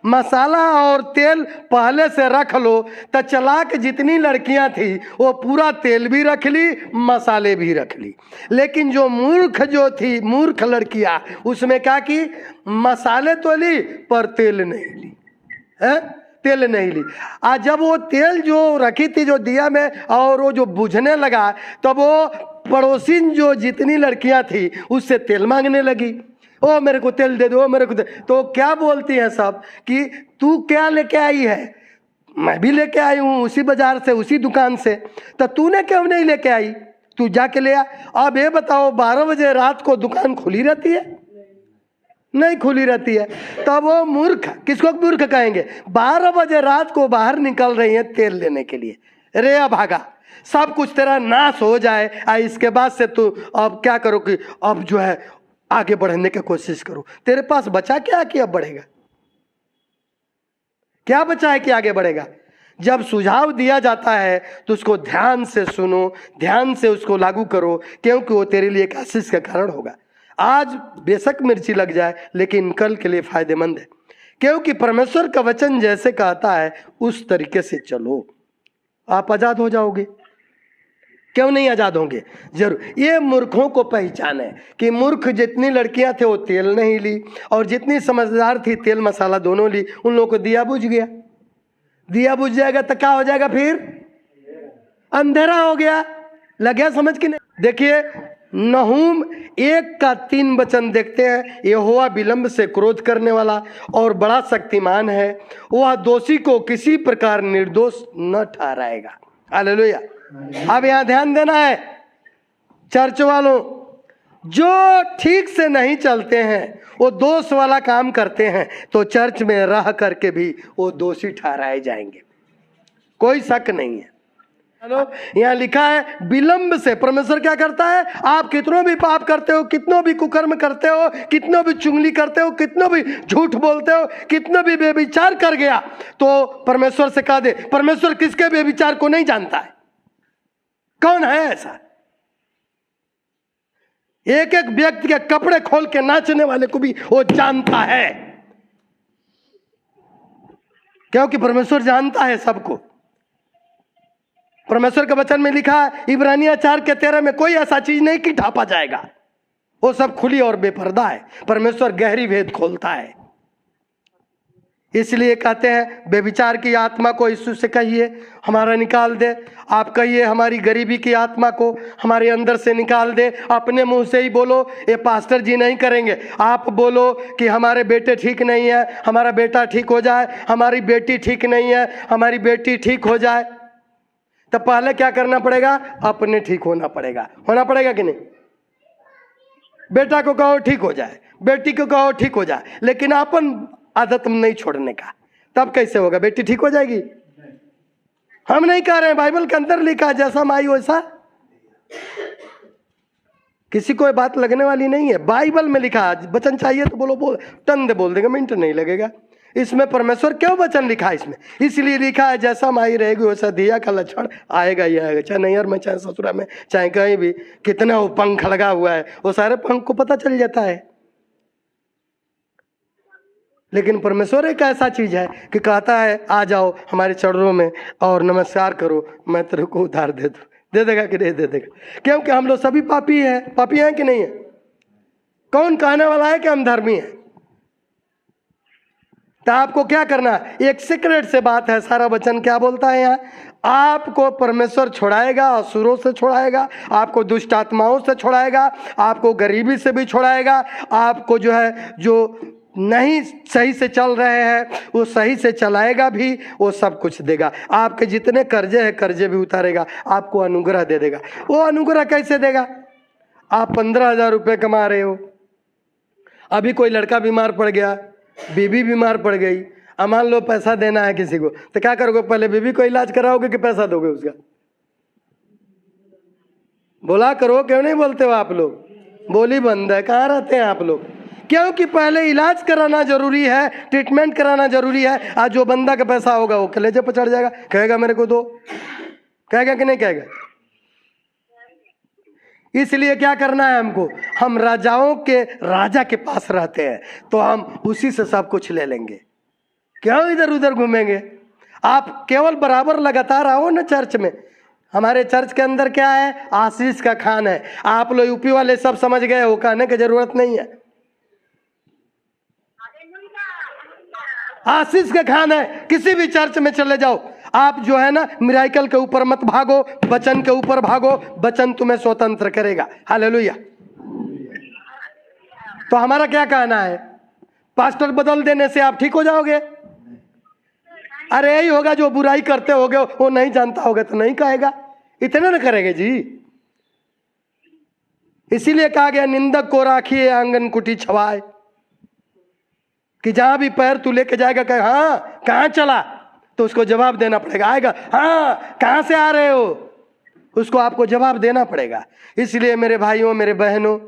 मसाला और तेल पहले से रख लो। तो चालाक जितनी लड़कियां थी वो पूरा तेल भी रख ली, मसाले भी रख ली। लेकिन जो मूर्ख जो थी, मूर्ख लड़कियां, उसमें क्या की? मसाले तो ली पर तेल नहीं ली है, तेल नहीं ली। आज जब वो तेल जो रखी थी जो दिया में, और वो जो बुझने लगा, तब वो पड़ोसिन जो जितनी लड़कियां थी उससे तेल मांगने लगी। ओ मेरे को तेल दे दो, मेरे को दे। तो क्या बोलती हैं सब कि तू क्या लेके आई है? मैं भी लेके आई हूँ उसी बाजार से, उसी दुकान से। तो तूने क्यों नहीं लेके आई? तू जाके ले आ। अब ये बताओ, 12 बजे रात को दुकान खुली रहती है? नहीं खुली रहती है। तब वो मूर्ख, किसको मूर्ख कहेंगे? 12 बजे रात को बाहर निकल रही है तेल लेने के लिए। रे भागा, सब कुछ तेरा नाश हो जाए, इसके बाद से तू अब क्या करो कि अब जो है आगे बढ़ने की कोशिश करो। तेरे पास बचा क्या कि अब बढ़ेगा? क्या बचा है कि आगे बढ़ेगा? जब सुझाव दिया जाता है तो उसको ध्यान से सुनो, ध्यान से उसको लागू करो, क्योंकि वो तेरे लिए एक आशीष का कारण होगा। आज बेशक मिर्ची लग जाए, लेकिन कल के लिए फायदेमंद है, क्योंकि परमेश्वर का वचन जैसे कहता है उस तरीके से चलो, आप आजाद हो जाओगे। क्यों नहीं आजाद होंगे? जरूर। ये मूर्खों को पहचान है कि मूर्ख जितनी लड़कियां थे वो तेल नहीं ली, और जितनी समझदार थी तेल मसाला दोनों ली। उन लोगों को दिया बुझ गया। दिया बुझ जाएगा तो क्या हो जाएगा? फिर अंधेरा हो गया। लग गया समझ कि नहीं? देखिए, नहूम 1:3 वचन देखते हैं। यहोवा विलंब से क्रोध करने वाला और बड़ा शक्तिमान है, वह दोषी को किसी प्रकार निर्दोष न ठहराएगा। हालेलुया। अब यहां ध्यान देना है, चर्च वालों, जो ठीक से नहीं चलते हैं, वो दोष वाला काम करते हैं, तो चर्च में रह करके भी वो दोषी ठहराए जाएंगे, कोई शक नहीं है। चलो, यहाँ लिखा है विलंब से। परमेश्वर क्या करता है? आप कितनों भी पाप करते हो, कितनों भी कुकर्म करते हो, कितनों भी चुगली करते हो, कितनों भी झूठ बोलते हो, कितनों भी बेविचार कर गया, तो परमेश्वर से कह दे, परमेश्वर किसके बेविचार को नहीं जानता है? कौन है ऐसा? एक एक व्यक्ति के कपड़े खोल के नाचने वाले को भी वो जानता है, क्योंकि परमेश्वर जानता है सबको। परमेश्वर के वचन में लिखा है इब्रानिया 4:13 में, कोई ऐसा चीज नहीं कि ढांपा जाएगा, वो सब खुली और बेपर्दा है। परमेश्वर गहरी भेद खोलता है। इसलिए कहते हैं बेविचार की आत्मा को यीशु से कहिए हमारा निकाल दे। आप कहिए हमारी गरीबी की आत्मा को हमारे अंदर से निकाल दे। अपने मुंह से ही बोलो, ये पास्टर जी नहीं करेंगे। आप बोलो कि हमारे बेटे ठीक नहीं है, हमारा बेटा ठीक हो जाए, हमारी बेटी ठीक नहीं है, हमारी बेटी ठीक हो जाए। तो पहले क्या करना पड़ेगा? अपने ठीक होना पड़ेगा। होना पड़ेगा कि नहीं? बेटा को कहो ठीक हो जाए, बेटी को कहो ठीक हो जाए, लेकिन अपन आदत नहीं छोड़ने का। तब कैसे होगा? बेटी ठीक हो जाएगी? हम नहीं कह रहे हैं, बाइबल के अंदर लिखा है जैसा माई वैसा। किसी को बात लगने वाली नहीं है, बाइबल में लिखा है। वचन चाहिए तो बोलो, बोल टन दे बोल देगा, मिनट नहीं लगेगा। इसमें परमेश्वर क्यों वचन लिखा है? इसमें इसलिए लिखा है जैसा माई रहेगी वैसा दिया का लक्षण आएगा ही आएगा। चाहे नैहर में, चाहे ससुरा में, चाहे कहीं भी, कितना वो पंख लगा हुआ है, वो सारे पंख को पता चल जाता है। लेकिन परमेश्वर एक ऐसा चीज है कि कहता है आ जाओ हमारे चरणों में और नमस्कार करो, मैं तेरे को उधार दे दूं। दे देगा कि नहीं दे देगा? क्योंकि हम लोग सभी पापी हैं। पापी हैं कि नहीं है? कौन कहने वाला है कि हम धर्मी हैं? तो आपको क्या करना है? एक सीक्रेट से बात है। सारा वचन क्या बोलता है यहाँ? आपको परमेश्वर छुड़ाएगा, असुरों से छुड़ाएगा, आपको दुष्ट आत्माओं से छुड़ाएगा, आपको गरीबी से भी छुड़ाएगा, आपको जो है जो नहीं सही से चल रहे हैं वो सही से चलाएगा भी, वो सब कुछ देगा। आपके जितने कर्जे हैं कर्जे भी उतारेगा, आपको अनुग्रह दे देगा। वो अनुग्रह कैसे देगा? आप 15,000 रुपये कमा रहे हो, अभी कोई लड़का बीमार पड़ गया, बीबी बीमार पड़ गई, अब मान लो पैसा देना है किसी को, तो क्या करोगे? पहले बीवी को इलाज कराओगे कि पैसा दोगे उसका? बोला करो, क्यों नहीं बोलते हो आप लोग? बोली बंद है। कहाँ रहते हैं आप लोग? क्योंकि पहले इलाज कराना जरूरी है, ट्रीटमेंट कराना जरूरी है। आज जो बंदा का पैसा होगा वो कलेजे पर चढ़ जाएगा, कहेगा मेरे को दो, कहेगा कि नहीं कहेगा? इसलिए क्या करना है हमको? हम राजाओं के राजा के पास रहते हैं, तो हम उसी से सब कुछ ले लेंगे। क्यों इधर उधर घूमेंगे? आप केवल बराबर लगातार आओ ना चर्च में। हमारे चर्च के अंदर क्या है? आशीष का खान है। आप लोग यूपी वाले सब समझ गए हो, कहने की जरूरत नहीं है। आशीष का खान है। किसी भी चर्च में चले जाओ, आप जो है ना, मिराइकल के ऊपर मत भागो, वचन के ऊपर भागो, वचन तुम्हें स्वतंत्र करेगा। हालेलुया। तो हमारा क्या कहना है? पास्टर बदल देने से आप ठीक हो जाओगे? अरे यही होगा, जो बुराई करते होगे वो नहीं जानता होगा तो नहीं कहेगा, इतना ना करेंगे जी। इसीलिए कहा गया, निंदक को राखिए आंगन कुटी छवाए, कि जहां भी पैर तू लेके जाएगा, कहे हाँ कहां चला, तो उसको जवाब देना पड़ेगा। आएगा हाँ कहां से आ रहे हो, उसको आपको जवाब देना पड़ेगा। इसलिए मेरे भाइयों, मेरे बहनों,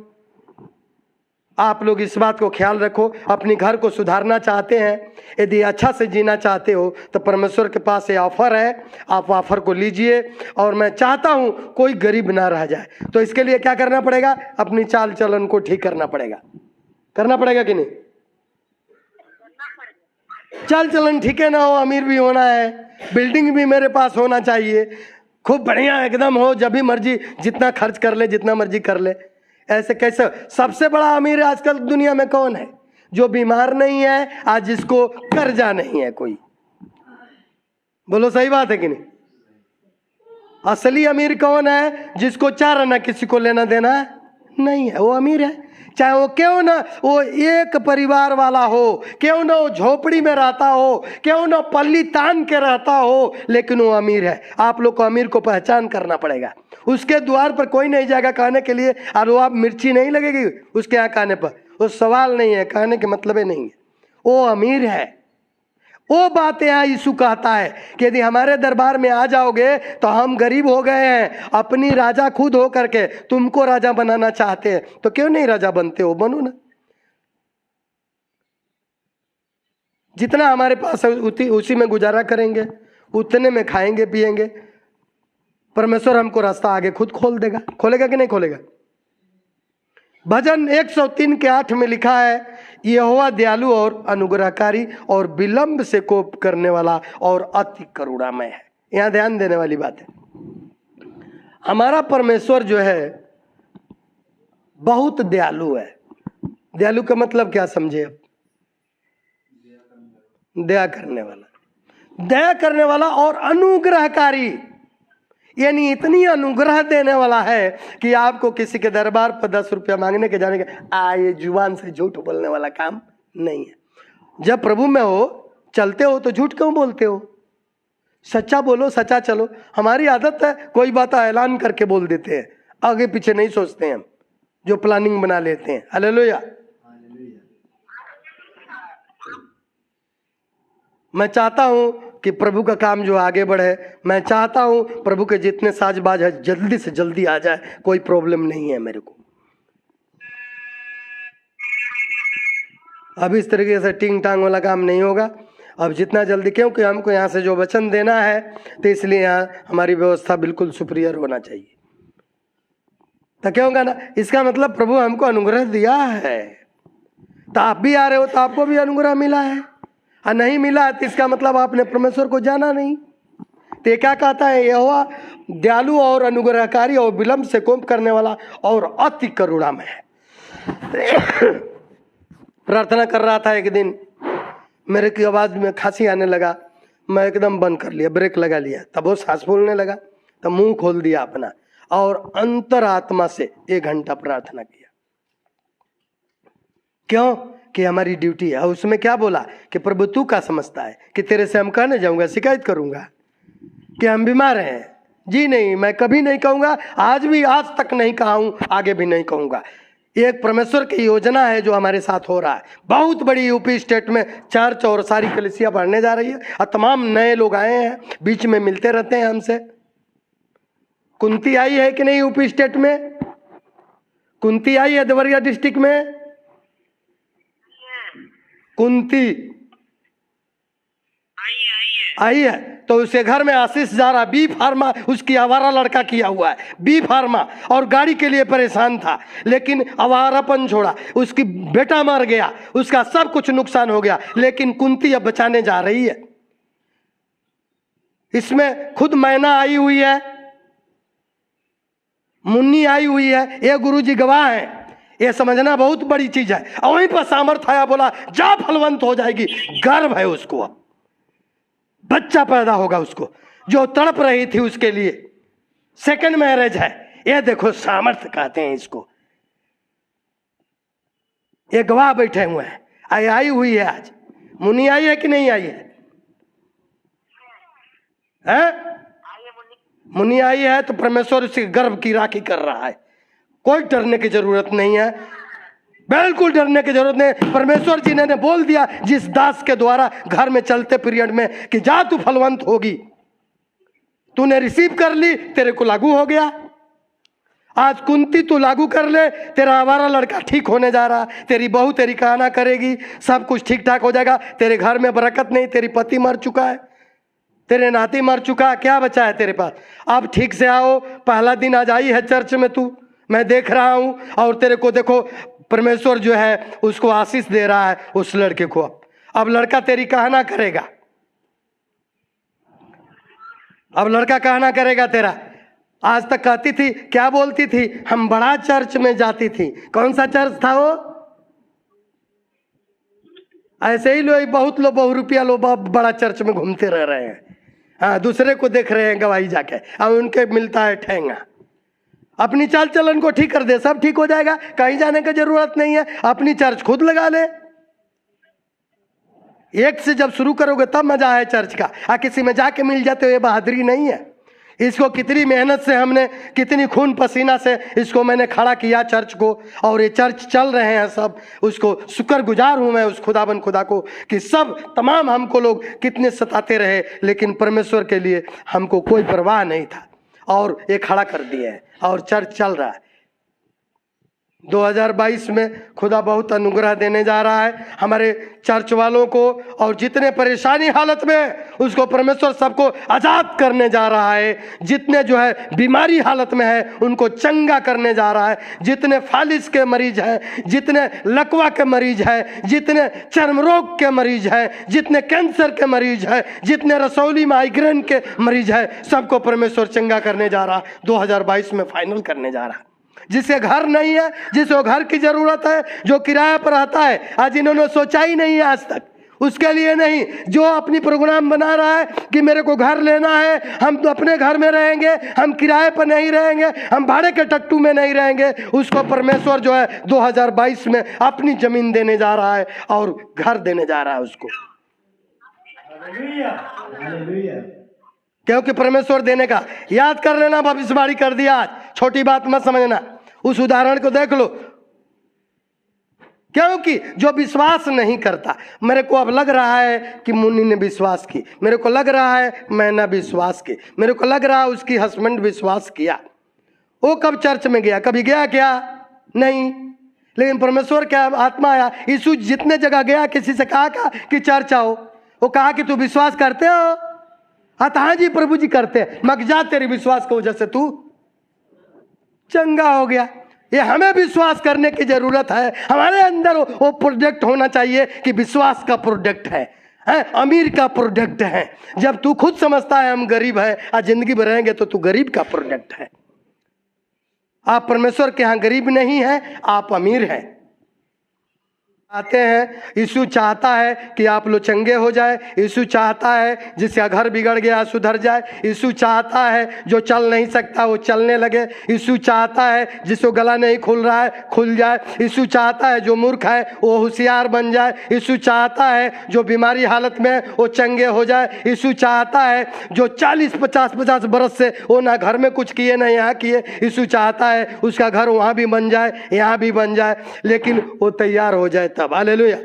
आप लोग इस बात को ख्याल रखो। अपनी घर को सुधारना चाहते हैं, यदि अच्छा से जीना चाहते हो, तो परमेश्वर के पास ये ऑफर है, आप ऑफर को लीजिए। और मैं चाहता हूं कोई गरीब ना रह जाए। तो इसके लिए क्या करना पड़ेगा? अपनी चाल चलन को ठीक करना पड़ेगा। करना पड़ेगा कि नहीं? चाल चलन ठीक है ना हो, अमीर भी होना है, बिल्डिंग भी मेरे पास होना चाहिए, खूब बढ़िया एकदम हो, जब भी मर्जी जितना खर्च कर ले, जितना मर्जी कर ले। ऐसे कैसे? सबसे बड़ा अमीर आजकल दुनिया में कौन है? जो बीमार नहीं है, आज जिसको कर्जा नहीं है कोई। बोलो सही बात है कि नहीं? असली अमीर कौन है? जिसको चार आना किसी को लेना देना नहीं है, वो अमीर है। चाहे वो क्यों ना वो एक परिवार वाला हो, क्यों ना वो झोपड़ी में रहता हो, क्यों ना पल्ली तान के रहता हो, लेकिन वो अमीर है। आप लोग को अमीर को पहचान करना पड़ेगा। उसके द्वार पर कोई नहीं जाएगा कहने के लिए, और वो आप मिर्ची नहीं लगेगी उसके यहाँ कहने पर, वो सवाल नहीं है, कहने के मतलब नहीं है, वो अमीर है। वो बात यहाँ यीशु कहता है कि यदि हमारे दरबार में आ जाओगे तो हम गरीब हो गए हैं, अपनी राजा खुद हो करके तुमको राजा बनाना चाहते हैं, तो क्यों नहीं राजा बनते हो? बनो ना। जितना हमारे पास है उसी में गुजारा करेंगे, उतने में खाएंगे पिएंगे। परमेश्वर हमको रास्ता आगे खुद खोल देगा। खोलेगा कि नहीं खोलेगा? भजन 103 के 8 में लिखा है, यहोवा दयालु और अनुग्रहकारी और विलंब से कोप करने वाला और अति करुणामय है। यहाँ ध्यान देने वाली बात है। हमारा परमेश्वर जो है बहुत दयालु है। दयालु का मतलब क्या समझे अब? दया करने वाला, दया करने वाला और अनुग्रहकारी, यानी इतनी अनुग्रह देने वाला है कि आपको किसी के दरबार पर 10 रुपया मांगने के जाने का ये जुबान से झूठ बोलने वाला काम नहीं है। जब प्रभु में हो, चलते हो, तो झूठ क्यों बोलते हो? सच्चा बोलो, सच्चा चलो। हमारी आदत है कोई बात ऐलान करके बोल देते हैं, आगे पीछे नहीं सोचते हैं, हम जो प्लानिंग बना लेते हैं। हालेलुया। मैं चाहता हूं कि प्रभु का काम जो आगे बढ़े, मैं चाहता हूं प्रभु के जितने साजबाज है जल्दी से जल्दी आ जाए, कोई प्रॉब्लम नहीं है मेरे को। अब इस तरीके से टिंग टांग वाला काम नहीं होगा अब, जितना जल्दी, क्योंकि हमको यहाँ से जो वचन देना है, तो इसलिए यहाँ हमारी व्यवस्था बिल्कुल सुपीरियर होना चाहिए। तो क्यों कहना? इसका मतलब प्रभु हमको अनुग्रह दिया है, तो आप भी आ रहे हो तो आपको भी अनुग्रह मिला है, और नहीं मिला तो इसका मतलब आपने परमेश्वर को जाना नहीं। तो ये क्या कहता है? यहोवा दयालु और अनुग्रहकारी और विलंब से कोप करने वाला और अति करुणामय है। प्रार्थना कर रहा था एक दिन, मेरे की आवाज में खांसी आने लगा, मैं एकदम बंद कर लिया, ब्रेक लगा लिया, तब वो सांस फूलने लगा, तब मुंह खोल दिया अपना और अंतरात्मा से 1 घंटा प्रार्थना किया। क्यों? कि हमारी ड्यूटी है। उसमें क्या बोला कि प्रभु तू क्या समझता है कि तेरे से हम कहने जाऊंगा, शिकायत करूंगा कि हम बीमार हैं? जी नहीं, मैं कभी नहीं कहूंगा, आज तक नहीं कहा हूं, आगे भी नहीं कहूंगा। ये एक परमेश्वर की योजना है जो हमारे साथ हो रहा है। बहुत बड़ी यूपी स्टेट में चर्च और सारी कलीसिया बढ़ने जा रही है और तमाम नए लोग आए हैं, बीच में मिलते रहते हैं हमसे। कुंती आई है कि नहीं यूपी स्टेट में? कुंती आई है देवरिया डिस्ट्रिक्ट में? कुंती आई है तो उसके घर में आशीष जा रहा, बी फार्मा उसकी आवारा लड़का किया हुआ है, बी फार्मा, और गाड़ी के लिए परेशान था लेकिन आवारापन छोड़ा, उसकी बेटा मर गया, उसका सब कुछ नुकसान हो गया, लेकिन कुंती अब बचाने जा रही है। इसमें खुद मैना आई हुई है, मुन्नी आई हुई है, ये गुरुजी गवाह हैं। ये समझना बहुत बड़ी चीज है। और वहीं पर सामर्थ्य आया, बोला जा फलवंत हो जाएगी। गर्व है उसको, अब बच्चा पैदा होगा उसको, जो तड़प रही थी उसके लिए। सेकंड मैरिज है, ये देखो सामर्थ्य कहते हैं इसको। ये गवाह बैठे हुए हैं। आई हुई है आज। मुन्नी आई है कि नहीं आई है? मुन्नी आई है तो परमेश्वर उसके गर्भ की राखी कर रहा है। कोई डरने की जरूरत नहीं है, बिल्कुल डरने की जरूरत नहीं। परमेश्वर जी ने बोल दिया जिस दास के द्वारा घर में चलते पीरियड में कि जा तू फलवंत होगी, तूने रिसीव कर ली, तेरे को लागू हो गया। आज कुंती तू लागू कर ले, तेरा आवारा लड़का ठीक होने जा रहा, तेरी बहू तेरी कहना करेगी, सब कुछ ठीक ठाक हो जाएगा। तेरे घर में बरकत नहीं, तेरी पति मर चुका है, तेरे नाती मर चुका, क्या बचा है तेरे पास? अब ठीक से आओ। पहला दिन आज आई है चर्च में तू, मैं देख रहा हूं, और तेरे को देखो परमेश्वर जो है उसको आशीष दे रहा है उस लड़के को। अब लड़का तेरी कहना करेगा, अब लड़का कहना करेगा तेरा। आज तक कहती थी, क्या बोलती थी? हम बड़ा चर्च में जाती थी। कौन सा चर्च था वो? ऐसे ही लोग, बहुत लोग बहुरुपिया लोग बड़ा चर्च में घूमते रह रहे हैं। हाँ, दूसरे को देख रहे हैं गवाही जाके, अब उनके मिलता है ठेंगा। अपनी चाल चलन को ठीक कर दे, सब ठीक हो जाएगा, कहीं जाने की जरूरत नहीं है। अपनी चर्च खुद लगा ले। एक से जब शुरू करोगे तब मजा है चर्च का। किसी में जाके मिल जाते हो, ये बहादुरी नहीं है। इसको कितनी मेहनत से हमने, कितनी खून पसीना से इसको मैंने खड़ा किया चर्च को, और ये चर्च चल रहे हैं सब। उसको शुक्रगुजार हूं मैं उस खुदाबंद खुदा को कि सब तमाम हमको लोग कितने सताते रहे, लेकिन परमेश्वर के लिए हमको कोई परवाह नहीं था, और ये खड़ा कर दिए है और चर्च चल रहा है। 2022 में खुदा बहुत अनुग्रह देने जा रहा है हमारे चर्च वालों को, और जितने परेशानी हालत में उसको परमेश्वर सबको आजाद करने जा रहा है। जितने जो है बीमारी हालत में है उनको चंगा करने जा रहा है। जितने फालिस के मरीज हैं, जितने लकवा के मरीज हैं, जितने चर्म रोग के मरीज हैं, जितने कैंसर के मरीज हैं, जितने रसौली माइग्रेन के मरीज हैं, सबको परमेश्वर चंगा करने जा रहा है। 2022 में फाइनल करने जा रहा है। जिसे घर नहीं है, जिसे घर की जरूरत है, जो किराए पर रहता है, आज इन्होंने सोचा ही नहीं है आज तक, उसके लिए नहीं। जो अपनी प्रोग्राम बना रहा है कि मेरे को घर लेना है, हम तो अपने घर में रहेंगे, हम किराए पर नहीं रहेंगे, हम भाड़े के टट्टू में नहीं रहेंगे, उसको परमेश्वर जो है 2022 में अपनी जमीन देने जा रहा है और घर देने जा रहा है उसको। क्योंकि परमेश्वर देने का याद कर लेना, भविष्यवाणी कर दिया आज, छोटी बात मत समझना। उस उदाहरण को देख लो। क्योंकि जो विश्वास नहीं करता, मेरे को अब लग रहा है कि मुन्नी ने विश्वास की, मेरे को लग रहा है मैंने विश्वास की, मेरे को लग रहा है उसकी हस्बैंड विश्वास किया। वो कब चर्च में गया? कभी गया क्या? नहीं। लेकिन परमेश्वर क्या आत्मा आया, यीशु जितने जगह गया किसी से कहा कि चर्च आओ, वो कहा कि तू विश्वास करते हो? हाँ जी प्रभु जी करते हैं। मग जा, तेरी विश्वास की वजह से तू चंगा हो गया। ये हमें विश्वास करने की जरूरत है। हमारे अंदर वो प्रोडक्ट होना चाहिए कि विश्वास का प्रोडक्ट है, अमीर का प्रोडक्ट है। जब तू खुद समझता है हम गरीब है, आज जिंदगी में रहेंगे तो तू गरीब का प्रोडक्ट है। आप परमेश्वर के यहाँ गरीब नहीं है, आप अमीर हैं। आते हैं। यीशु चाहता है कि आप लोग चंगे हो जाए। यीशु चाहता है जिसका घर बिगड़ गया सुधर जाए। यीशु चाहता है जो चल नहीं सकता वो चलने लगे। यीशु चाहता है जिसको गला नहीं खुल रहा है खुल जाए। यीशु चाहता है जो मूर्ख है वो होशियार बन जाए। यीशु चाहता है जो बीमारी हालत में वो चंगे हो जाए। यीशु चाहता है जो 40-50 बरस से वो ना घर में कुछ किए ना यहाँ किए, यीशु चाहता है उसका घर वहाँ भी बन जाए यहाँ भी बन जाए, लेकिन वो तैयार हो जाए तब। हालेलुया।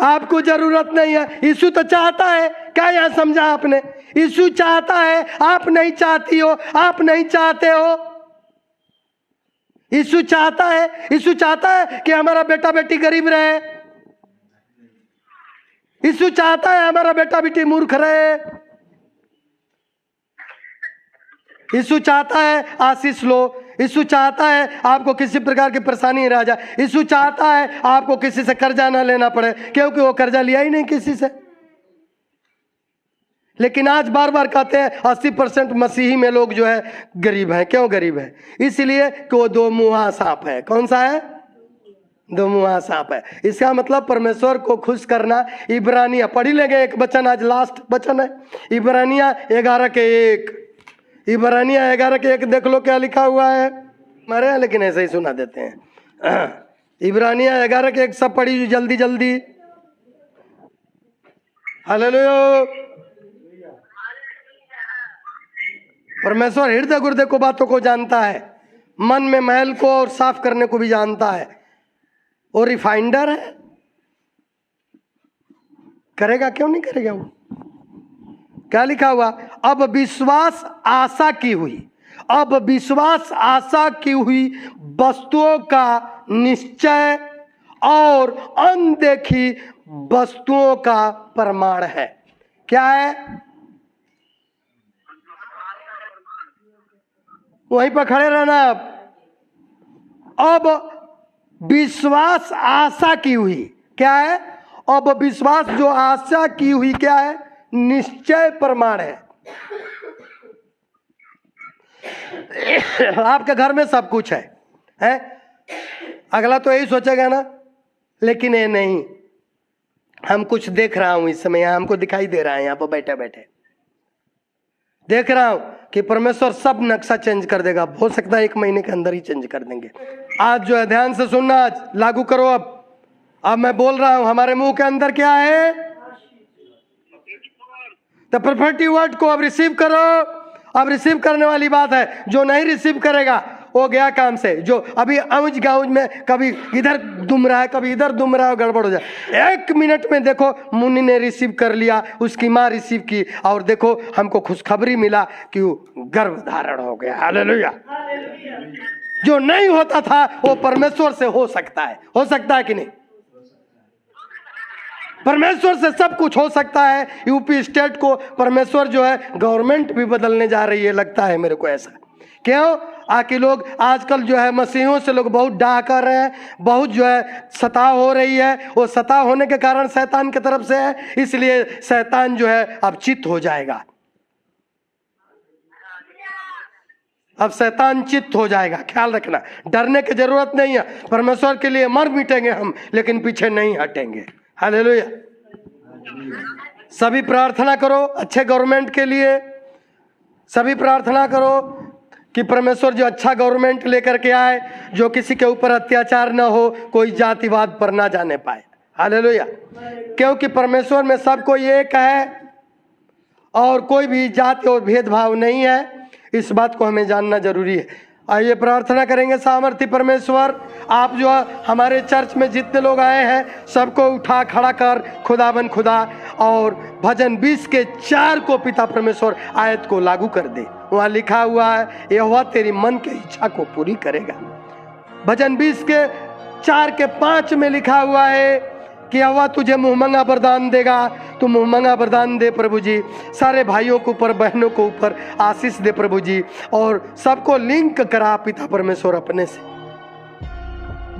आपको जरूरत नहीं है, यीशु तो चाहता है। क्या यहाँ समझा आपने? यीशु चाहता है, आप नहीं चाहती हो, आप नहीं चाहते हो। यीशु चाहता है, यीशु चाहता है कि हमारा बेटा बेटी गरीब रहे। यीशु चाहता है हमारा बेटा बेटी मूर्ख रहे। यीशु चाहता है आशीष लो। यीशु चाहता है आपको किसी प्रकार की परेशानी नहीं रह जाए। यीशु चाहता है आपको किसी से कर्जा ना लेना पड़े, क्योंकि वो कर्जा लिया ही नहीं किसी से। लेकिन आज बार बार कहते हैं 80% मसीही में लोग जो है गरीब हैं। क्यों गरीब है? इसलिए कि वो दो मुँहा सांप है। कौन सा है? दो मुँहा सांप है। इसका मतलब परमेश्वर को खुश करना। इब्रानिया पढ़ी लेंगे एक वचन, आज लास्ट वचन है इब्रानिया 11:1। इब्रानिया 11:1 देख लो क्या लिखा हुआ है। हमारे यहाँ लेकिन ऐसे ही सुना देते हैं। इब्रानिया 11:1 सब पढ़ी जल्दी जल्दी। हालेलुया। परमेश्वर हृदय गुर्दे को बातों को जानता है, मन में मैल को और साफ करने को भी जानता है। और रिफाइंडर है, करेगा क्यों नहीं करेगा वो? क्या लिखा हुआ? अब विश्वास आशा की हुई, अब विश्वास आशा की हुई वस्तुओं का निश्चय और अनदेखी वस्तुओं का प्रमाण है। क्या है? वहीं पर खड़े रहना। अब विश्वास आशा की हुई, क्या है? अब विश्वास जो आशा की हुई क्या है? निश्चय प्रमाण है। आपके घर में सब कुछ है? अगला तो यही सोचेगा ना, लेकिन ये नहीं, हम कुछ देख रहा हूं इस समय, यहाँ हमको दिखाई दे रहा है, यहाँ पर बैठे बैठे देख रहा हूं कि परमेश्वर सब नक्शा चेंज कर देगा। हो सकता है 1 महीने के अंदर ही चेंज कर देंगे। आज जो है ध्यान से सुनना, आज लागू करो। अब मैं बोल रहा हूं, हमारे मुंह के अंदर क्या है? द प्रोफेटिक वर्ड को अब रिसीव करो। अब रिसीव करने वाली बात है। जो नहीं रिसीव करेगा वो गया काम से। जो अभी आउज गाउज में कभी इधर दुम रहा है कभी इधर दुम रहा है, गड़बड़ हो जाए। 1 मिनट में देखो मुन्नी ने रिसीव कर लिया, उसकी माँ रिसीव की, और देखो हमको खुशखबरी मिला कि वो गर्भ धारण हो गया। हालेलुया। जो नहीं होता था वो परमेश्वर से हो सकता है। हो सकता है कि नहीं? परमेश्वर से सब कुछ हो सकता है। यूपी स्टेट को परमेश्वर जो है गवर्नमेंट भी बदलने जा रही है, लगता है मेरे को ऐसा। क्यों? आके लोग आजकल जो है मसीहों से लोग बहुत डाह कर रहे हैं, बहुत जो है सता हो रही है। वो सता होने के कारण शैतान की तरफ से है, इसलिए शैतान जो है अब चित्त हो जाएगा। अब शैतान चित्त हो जाएगा। ख्याल रखना, डरने की जरूरत नहीं है। परमेश्वर के लिए मर मिटेंगे हम, लेकिन पीछे नहीं हटेंगे। हालेलुया। सभी प्रार्थना करो अच्छे गवर्नमेंट के लिए। सभी प्रार्थना करो कि परमेश्वर जो अच्छा गवर्नमेंट लेकर के आए, जो किसी के ऊपर अत्याचार ना हो, कोई जातिवाद पर ना जाने पाए। हालेलुया। क्योंकि परमेश्वर में सबको एक है और कोई भी जाति और भेदभाव नहीं है। इस बात को हमें जानना जरूरी है। आइए प्रार्थना करेंगे। सामर्थी परमेश्वर, आप जो हमारे चर्च में जितने लोग आए हैं सबको उठा खड़ा कर खुदाबंद खुदा, और भजन 20:4 को पिता परमेश्वर आयत को लागू कर दे। वहाँ लिखा हुआ है यहोवा तेरी मन की इच्छा को पूरी करेगा। भजन 20:4 में लिखा हुआ है कि यहोवा तुझे मुहमंगा वरदान देगा। तू मुहमंगा वरदान दे प्रभु जी, सारे भाइयों को ऊपर, बहनों को ऊपर आशीष दे प्रभु जी, और सबको लिंक करा पिता परमेश्वर अपने से।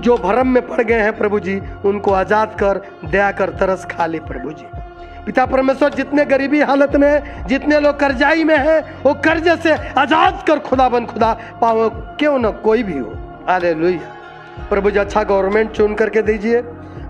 जो भरम में पड़ गए हैं प्रभु जी, उनको आजाद कर, दया कर, तरस खा ले प्रभु जी। पिता परमेश्वर, जितने गरीबी हालत में है, जितने लोग कर्जाई में हैं, वो कर्जे से आजाद कर खुदाबंद खुदा, पाओ क्यों न कोई भी हो। हालेलुया। प्रभु जी अच्छा गवर्नमेंट चुन करके दीजिए।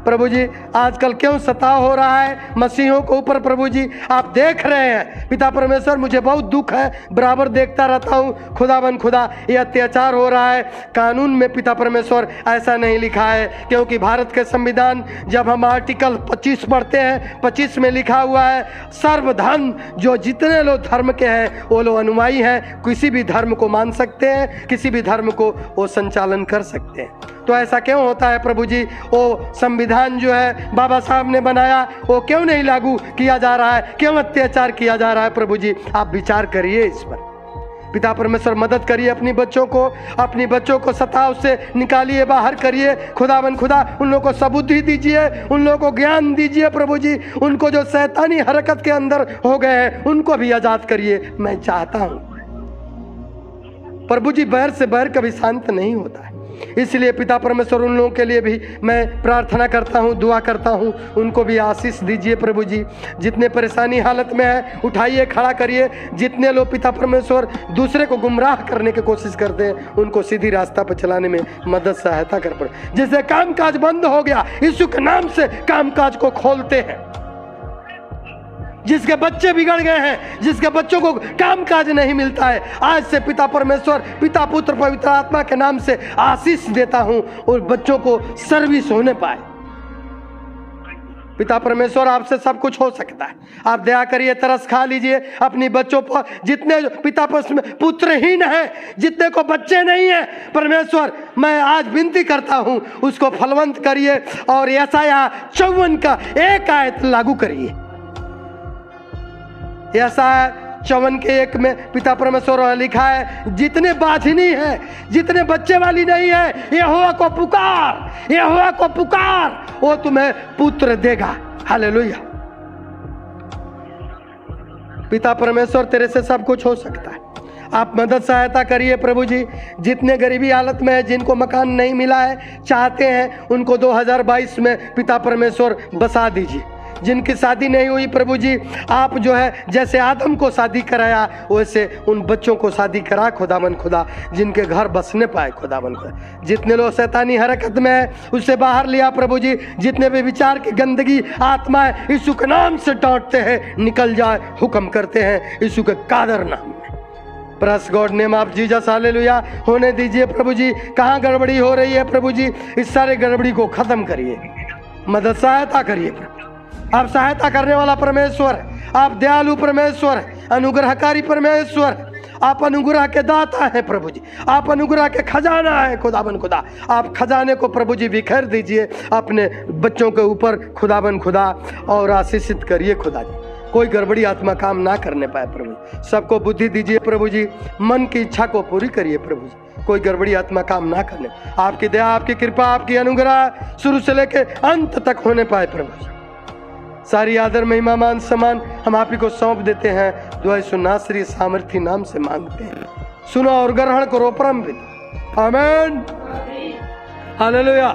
प्रभु जी आजकल क्यों सताव हो रहा है मसीहों को ऊपर। प्रभु जी आप देख रहे हैं पिता परमेश्वर, मुझे बहुत दुख है, बराबर देखता रहता हूँ खुदावन खुदा ये अत्याचार हो रहा है। कानून में पिता परमेश्वर ऐसा नहीं लिखा है, क्योंकि भारत के संविधान जब हम आर्टिकल 25 पढ़ते हैं, 25 में लिखा हुआ है सर्वधर्म, जो जितने लोग धर्म के हैं वो लोग अनुयायी हैं, किसी भी धर्म को मान सकते हैं, किसी भी धर्म को वो संचालन कर सकते हैं। तो ऐसा क्यों होता है प्रभु जी? वो संविधान जो है बाबा साहब ने बनाया वो क्यों नहीं लागू किया जा रहा है? क्यों अत्याचार किया जा रहा है? प्रभु जी आप विचार करिए इस पर। पिता परमेश्वर मदद करिए अपनी बच्चों को सताव से निकालिए, बाहर करिए खुदावन खुदा। उन लोगों को सबुद्धि दीजिए, उन लोगों को ज्ञान दीजिए प्रभु जी। उनको जो शैतानी हरकत के अंदर हो गए हैं उनको भी आजाद करिए, मैं चाहता हूँ प्रभु जी। बैर से बैर कभी शांत नहीं होता है, इसलिए पिता परमेश्वर उन लोगों के लिए भी मैं प्रार्थना करता हूँ, दुआ करता हूँ, उनको भी आशीष दीजिए प्रभु जी। जितने परेशानी हालत में है उठाइए, खड़ा करिए। जितने लोग पिता परमेश्वर दूसरे को गुमराह करने की कोशिश करते हैं उनको सीधी रास्ता पर चलाने में मदद सहायता कर पड़े। जिससे कामकाज बंद हो गया यीशु के नाम से कामकाज को खोलते हैं। जिसके बच्चे बिगड़ गए हैं, जिसके बच्चों को कामकाज नहीं मिलता है, आज से पिता परमेश्वर पिता पुत्र पवित्र आत्मा के नाम से आशीष देता हूं और बच्चों को सर्विस होने पाए। पिता परमेश्वर आपसे सब कुछ हो सकता है, आप दया करिए, तरस खा लीजिए अपनी बच्चों पर। जितने पिता पुत्रहीन हैं, जितने को बच्चे नहीं हैं, परमेश्वर मैं आज विनती करता हूं उसको फलवंत करिए और यशायाह 54 का एक आयत लागू करिए। यशायाह 54 के 1 में पिता परमेश्वर लिखा है जितने बाझिनी है, जितने बच्चे वाली नहीं है, यहोवा को पुकार, यहोवा को पुकार, वो तुम्हें पुत्र देगा। हालेलुया। पिता परमेश्वर तेरे से सब कुछ हो सकता है, आप मदद सहायता करिए प्रभु जी। जितने गरीबी हालत में है, जिनको मकान नहीं मिला है, चाहते हैं उनको 2022 में पिता परमेश्वर बसा दीजिए। जिनकी शादी नहीं हुई प्रभु जी, आप जो है जैसे आदम को शादी कराया वैसे उन बच्चों को शादी करा खुदावन खुदा, जिनके घर बसने पाए खुदावन खुदा। जितने लोग शैतानी हरकत में है उससे बाहर लिया प्रभु जी। जितने भी विचार की गंदगी आत्माएं यीशु के नाम से डांटते हैं, निकल जाए, हुक्म करते हैं यीशु के कादर नाम में। Press God name of Jesus, hallelujah. होने दीजिए प्रभु जी। कहाँ गड़बड़ी हो रही है प्रभु जी, इस सारे गड़बड़ी को खत्म करिए, मदद सहायता करिए प्रभु। आप सहायता करने वाला परमेश्वर, आप दयालु परमेश्वर, अनुग्रहकारी परमेश्वर, आप अनुग्रह के दाता हैं प्रभु जी, आप अनुग्रह के खजाना है खुदाबन खुदा। आप खजाने को प्रभु जी बिखेर दीजिए अपने बच्चों के ऊपर खुदाबन खुदा और आशीषित करिए खुदा जी। कोई गड़बड़ी आत्मा काम ना करने पाए प्रभु। सबको बुद्धि दीजिए प्रभु जी, मन की इच्छा को पूरी करिए प्रभु जी। कोई गड़बड़ी आत्मा काम ना करने, आपकी दया, आपकी कृपा, आपकी अनुग्रह शुरू से लेके अंत तक होने पाए प्रभु जी। सारी आदर महिमा मान सम्मान हम आप ही को सौंप देते हैं। दुआ यीशु नासरी सामर्थी नाम से मांगते हैं, सुनो और ग्रहण करो परम पिता। आमीन, हालेलुया।